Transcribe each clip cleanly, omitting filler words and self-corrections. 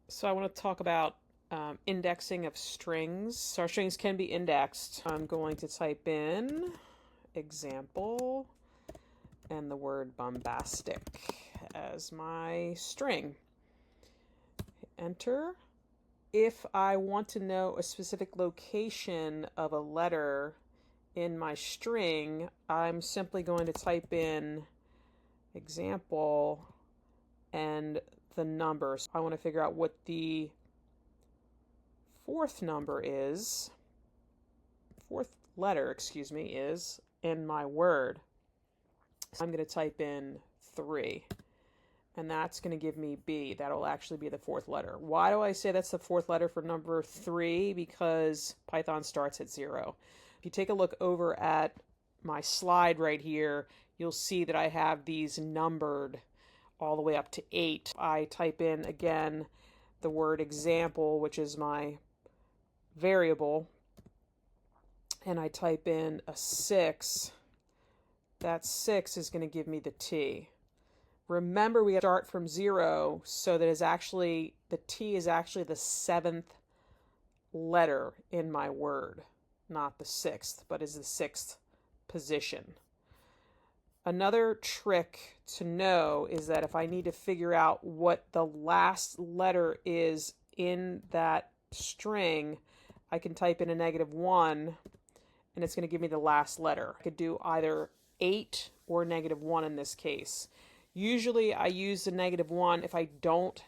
So I want to talk about indexing of strings. So our strings can be indexed. I'm going to type in example and the word bombastic as my string. Hit enter. If I want to know a specific location of a letter in my string, I'm simply going to type in example and the numbers. I want to figure out what the fourth letter, is in my word. So I'm going to type in 3, and that's going to give me B. That'll actually be the fourth letter. Why do I say that's the fourth letter for number 3? Because Python starts at 0. If you take a look over at my slide right here, you'll see that I have these numbered all the way up to 8. I type in again the word example, which is my variable, and I type in a 6, that 6 is going to give me the T. Remember, we start from 0, so that is actually, the T is actually the 7th letter in my word, not the 6th, but is the 6th position. Another trick to know is that if I need to figure out what the last letter is in that string, I can type in a -1, and it's going to give me the last letter. I could do either 8 or -1 in this case. Usually I use the -1 if I don't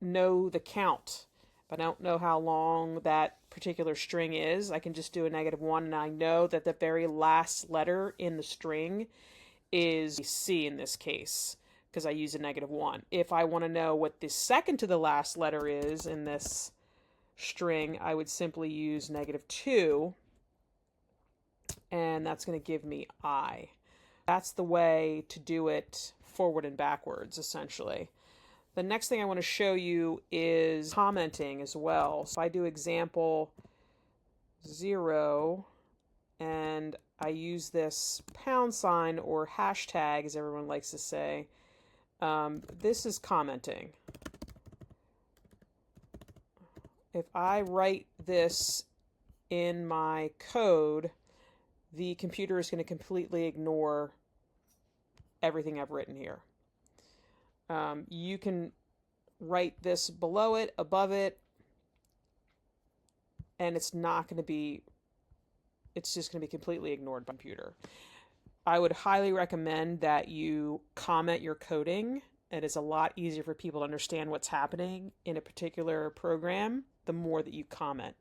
know the count. If I don't know how long that particular string is, I can just do a -1, and I know that the very last letter in the string is C in this case, because I use a -1. If I want to know what the second to the last letter is in this string, I would simply use -2, and that's going to give me I. That's the way to do it forward and backwards, essentially. The next thing I want to show you is commenting as well. So I do example 0, and I use this # or hashtag, as everyone likes to say. This is commenting. If I write this in my code, the computer is going to completely ignore everything I've written here. You can write this below it, above it, and it's not going to be, it's just going to be completely ignored by the computer. I would highly recommend that you comment your coding. It is a lot easier for people to understand what's happening in a particular program the more that you comment.